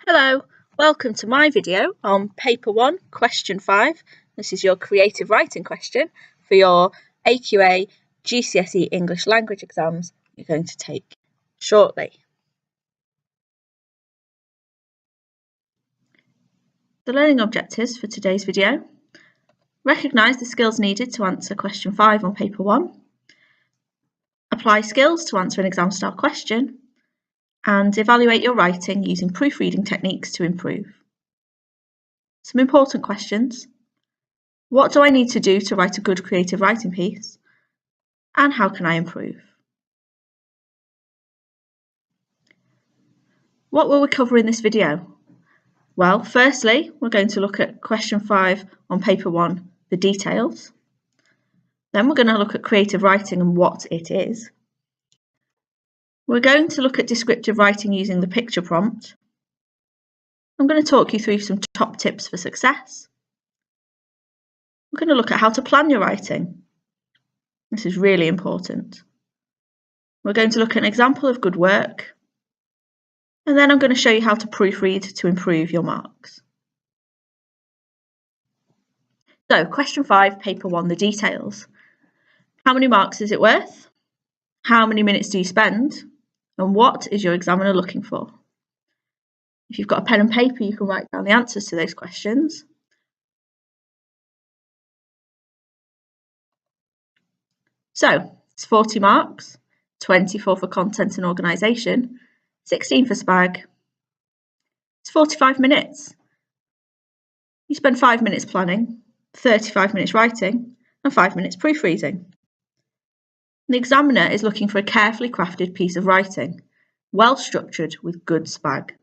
Hello, welcome to my video on Paper 1, Question 5. This is your creative writing question for your AQA GCSE English language exams you're going to take shortly. The learning objectives for today's video: recognise the skills needed to answer Question 5 on Paper 1, apply skills to answer an exam style question, and evaluate your writing using proofreading techniques to improve. Some important questions: what do I need to do to write a good creative writing piece? And how can I improve? What will we cover in this video? Well, firstly, we're going to look at Question 5 on Paper 1, the details. Then we're going to look at creative writing and what it is. We're going to look at descriptive writing using the picture prompt. I'm going to talk you through some top tips for success. We're going to look at how to plan your writing. This is really important. We're going to look at an example of good work. And then I'm going to show you how to proofread to improve your marks. So, Question 5, Paper 1, the details. How many marks is it worth? How many minutes do you spend? And what is your examiner looking for? If you've got a pen and paper, you can write down the answers to those questions. So, it's 40 marks, 24 for content and organisation, 16 for SPAG. It's 45 minutes. You spend 5 minutes planning, 35 minutes writing, and 5 minutes proofreading. The examiner is looking for a carefully crafted piece of writing, well structured with good SPAG.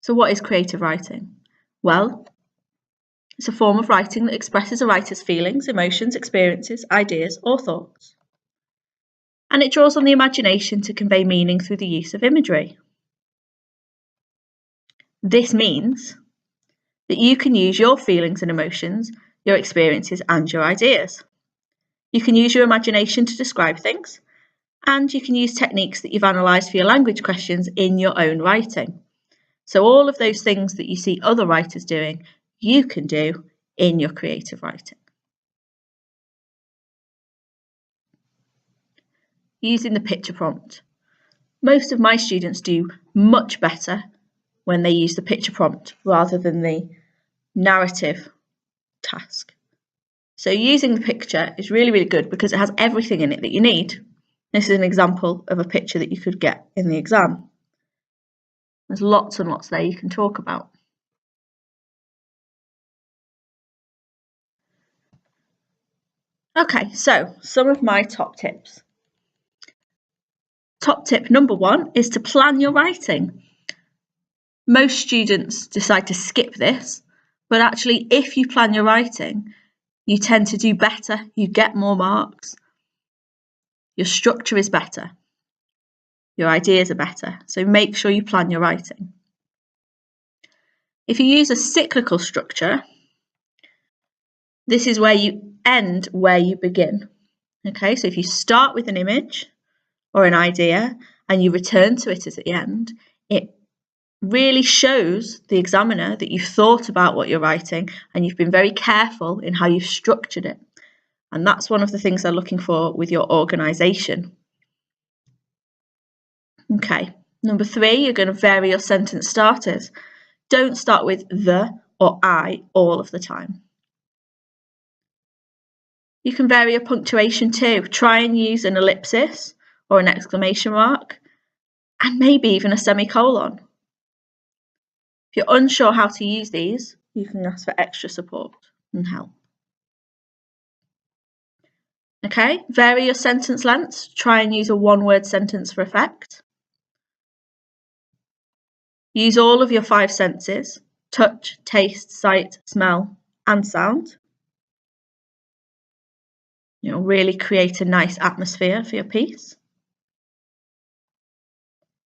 So what is creative writing? Well, it's a form of writing that expresses a writer's feelings, emotions, experiences, ideas, or thoughts. And it draws on the imagination to convey meaning through the use of imagery. This means that you can use your feelings and emotions, your experiences, and your ideas. You can use your imagination to describe things, and you can use techniques that you've analysed for your language questions in your own writing. So all of those things that you see other writers doing, you can do in your creative writing. Using the picture prompt. Most of my students do much better when they use the picture prompt rather than the narrative task. So using the picture is really, really good because it has everything in it that you need. This is an example of a picture that you could get in the exam. There's lots and lots there you can talk about. Okay, so some of my top tips. Top tip number 1 is to plan your writing. Most students decide to skip this, but actually if you plan your writing, you tend to do better, you get more marks, your structure is better, your ideas are better, so make sure you plan your writing. If you use a cyclical structure, this is where you end where you begin. Okay, so if you start with an image or an idea and you return to it at the end, it really shows the examiner that you've thought about what you're writing and you've been very careful in how you've structured it. And that's one of the things they're looking for with your organisation. Okay, number 3, you're going to vary your sentence starters. Don't start with the or I all of the time. You can vary your punctuation too. Try and use an ellipsis or an exclamation mark and maybe even a semicolon. If you're unsure how to use these, you can ask for extra support and help. Okay, vary your sentence lengths. Try and use a one-word sentence for effect. Use all of your 5 senses: touch, taste, sight, smell, and sound. You'll really create a nice atmosphere for your piece.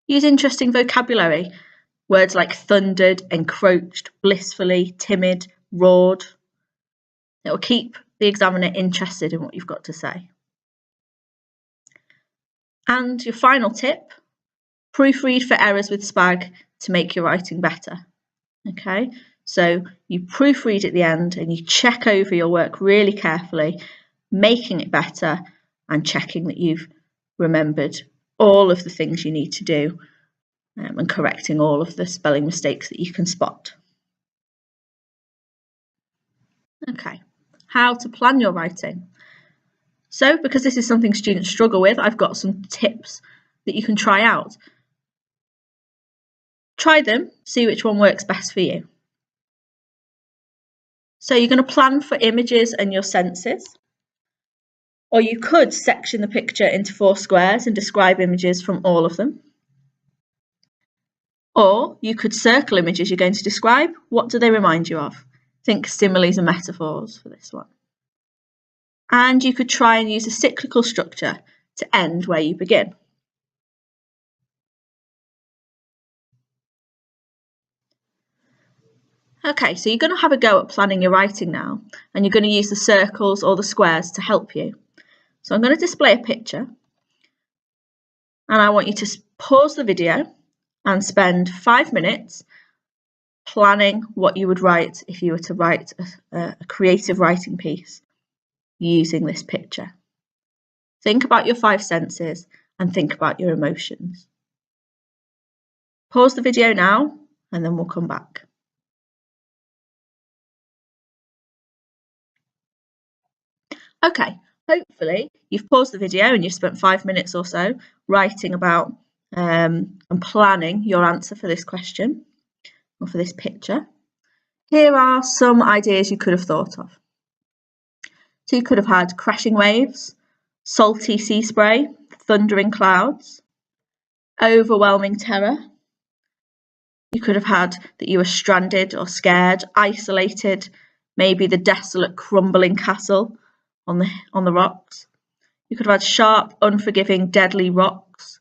Use interesting vocabulary. Words like thundered, encroached, blissfully, timid, roared. It will keep the examiner interested in what you've got to say. And your final tip, proofread for errors with SPAG to make your writing better. Okay, so you proofread at the end and you check over your work really carefully, making it better and checking that you've remembered all of the things you need to do and correcting all of the spelling mistakes that you can spot. Okay, how to plan your writing. So because this is something students struggle with, I've got some tips that you can try out. Try them, see which one works best for you. So you're going to plan for images and your senses. Or you could section the picture into 4 squares and describe images from all of them. Or you could circle images you're going to describe. What do they remind you of? Think similes and metaphors for this one. And you could try and use a cyclical structure to end where you begin. Okay, so you're going to have a go at planning your writing now, and you're going to use the circles or the squares to help you. So I'm going to display a picture, and I want you to pause the video and spend 5 minutes planning what you would write if you were to write a creative writing piece using this picture. Think about your 5 senses and think about your emotions. Pause the video now, and then we'll come back. Okay, hopefully you've paused the video and you've spent 5 minutes or so writing about and planning your answer for this question or for this picture. Here are some ideas you could have thought of. So you could have had crashing waves, salty sea spray, thundering clouds, overwhelming terror. You could have had that you were stranded or scared, isolated, maybe the desolate crumbling castle on the rocks. You could have had sharp, unforgiving, deadly rocks,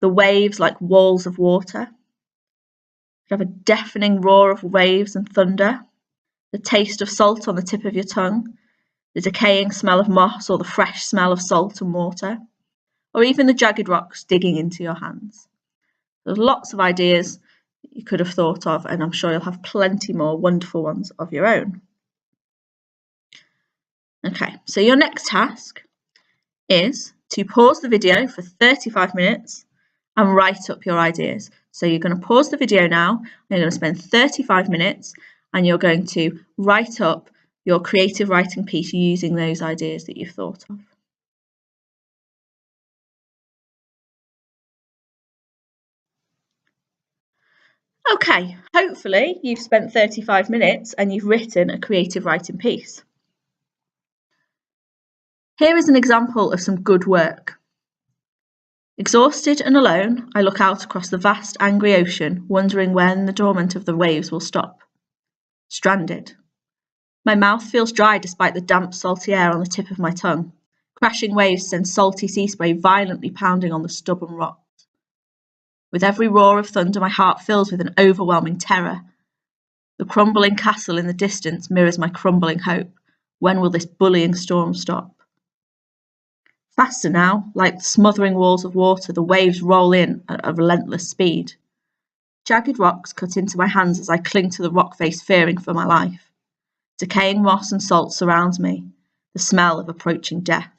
the waves like walls of water. You could have a deafening roar of waves and thunder, the taste of salt on the tip of your tongue, the decaying smell of moss or the fresh smell of salt and water, or even the jagged rocks digging into your hands. There's lots of ideas that you could have thought of, and I'm sure you'll have plenty more wonderful ones of your own. Okay, so your next task is to pause the video for 35 minutes and write up your ideas. So you're going to pause the video now, and you're going to spend 35 minutes and you're going to write up your creative writing piece using those ideas that you've thought of. Okay, hopefully you've spent 35 minutes and you've written a creative writing piece. Here is an example of some good work. Exhausted and alone, I look out across the vast, angry ocean, wondering when the torment of the waves will stop. Stranded. My mouth feels dry despite the damp, salty air on the tip of my tongue. Crashing waves send salty sea spray violently pounding on the stubborn rocks. With every roar of thunder, my heart fills with an overwhelming terror. The crumbling castle in the distance mirrors my crumbling hope. When will this bullying storm stop? Faster now, like smothering walls of water, the waves roll in at a relentless speed. Jagged rocks cut into my hands as I cling to the rock face, fearing for my life. Decaying moss and salt surrounds me, the smell of approaching death.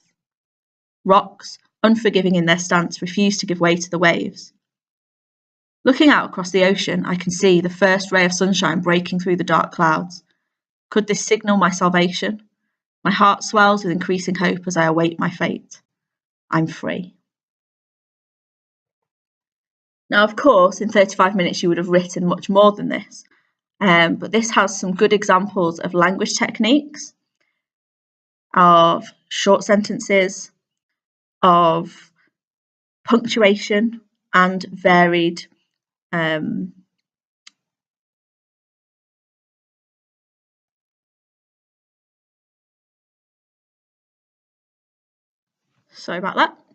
Rocks, unforgiving in their stance, refuse to give way to the waves. Looking out across the ocean, I can see the first ray of sunshine breaking through the dark clouds. Could this signal my salvation? My heart swells with increasing hope as I await my fate. I'm free. Now, of course, in 35 minutes you would have written much more than this, but this has some good examples of language techniques, of short sentences, of punctuation, and varied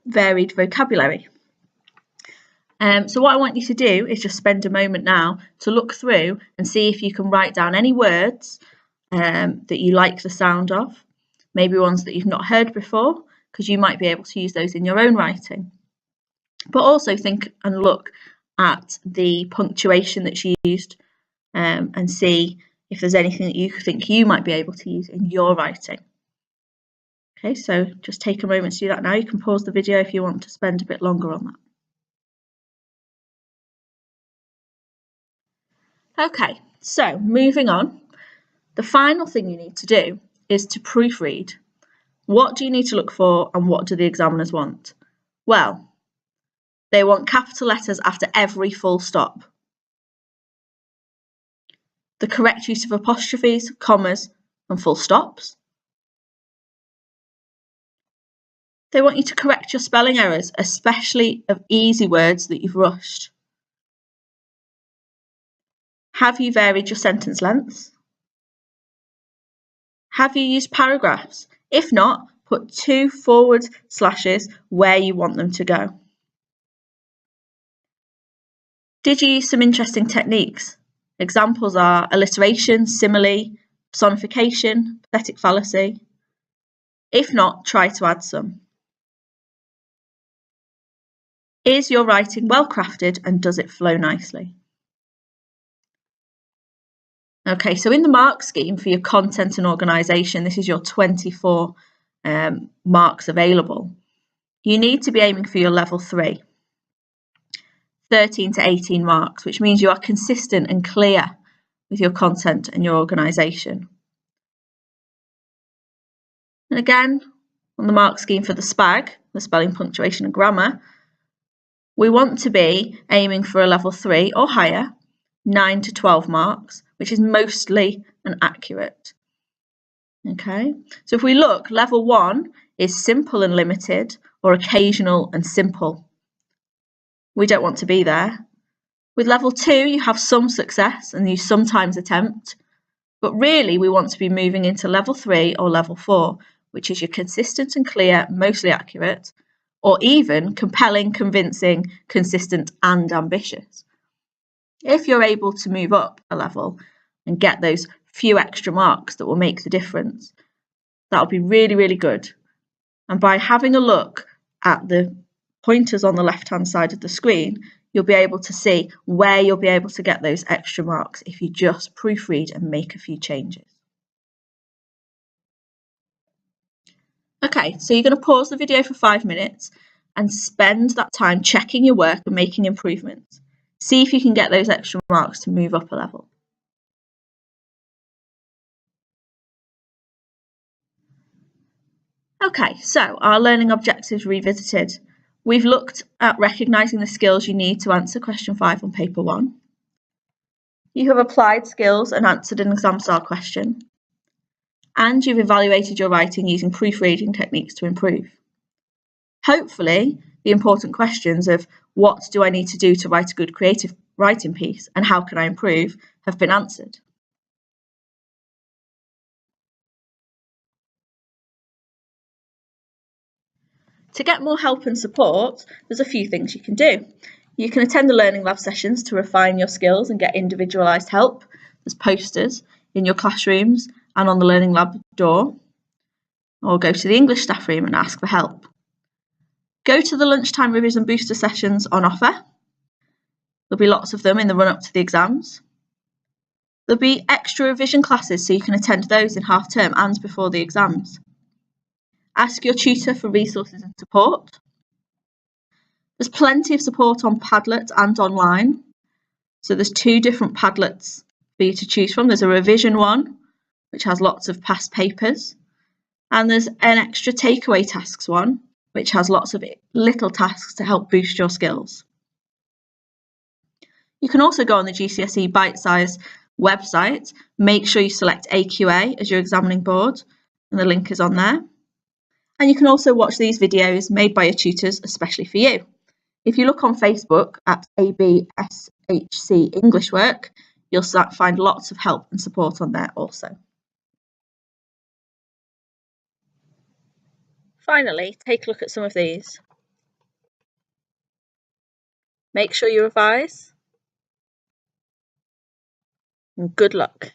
varied vocabulary. So what I want you to do is just spend a moment now to look through and see if you can write down any words that you like the sound of, maybe ones that you've not heard before, because you might be able to use those in your own writing. But also think and look at the punctuation that's used and see if there's anything that you think you might be able to use in your writing. Okay, so just take a moment to do that now. You can pause the video if you want to spend a bit longer on that. Okay, so moving on. The final thing you need to do is to proofread. What do you need to look for and what do the examiners want? Well, they want capital letters after every full stop. The correct use of apostrophes, commas, and full stops. They want you to correct your spelling errors, especially of easy words that you've rushed. Have you varied your sentence lengths? Have you used paragraphs? If not, put 2 forward slashes where you want them to go. Did you use some interesting techniques? Examples are alliteration, simile, personification, pathetic fallacy. If not, try to add some. Is your writing well crafted and does it flow nicely? Okay, so in the mark scheme for your content and organisation, this is your 24 marks available. You need to be aiming for your level 3, 13 to 18 marks, which means you are consistent and clear with your content and your organisation. And again, on the mark scheme for the SPAG, the spelling, punctuation and grammar, we want to be aiming for a level 3 or higher, 9 to 12 marks, which is mostly and accurate. Okay, so if we look, level 1 is simple and limited or occasional and simple. We don't want to be there. With level 2, you have some success and you sometimes attempt, but really we want to be moving into level 3 or level 4, which is your consistent and clear, mostly accurate, or even compelling, convincing, consistent and ambitious. If you're able to move up a level and get those few extra marks that will make the difference, that'll be really, really good. And by having a look at the pointers on the left-hand side of the screen, you'll be able to see where you'll be able to get those extra marks if you just proofread and make a few changes. Okay, so you're going to pause the video for 5 minutes and spend that time checking your work and making improvements. See if you can get those extra marks to move up a level. Okay, so our learning objectives revisited. We've looked at recognising the skills you need to answer question 5 on paper 1. You have applied skills and answered an exam style question. And you've evaluated your writing using proofreading techniques to improve. Hopefully, the important questions of what do I need to do to write a good creative writing piece and how can I improve have been answered. To get more help and support, there's a few things you can do. You can attend the Learning Lab sessions to refine your skills and get individualised help. There's posters in your classrooms and on the Learning Lab door. Or go to the English staff room and ask for help. Go to the lunchtime revision booster sessions on offer. There'll be lots of them in the run-up to the exams. There'll be extra revision classes so you can attend those in half term and before the exams. Ask your tutor for resources and support. There's plenty of support on Padlet and online. So there's 2 different Padlets for you to choose from. There's a revision one, which has lots of past papers. And there's an extra takeaway tasks one, which has lots of little tasks to help boost your skills. You can also go on the GCSE Bitesize website. Make sure you select AQA as your examining board, and the link is on there. And you can also watch these videos made by your tutors, especially for you. If you look on Facebook at ABSHC English Work, you'll find lots of help and support on there also. Finally, take a look at some of these. Make sure you revise, and good luck.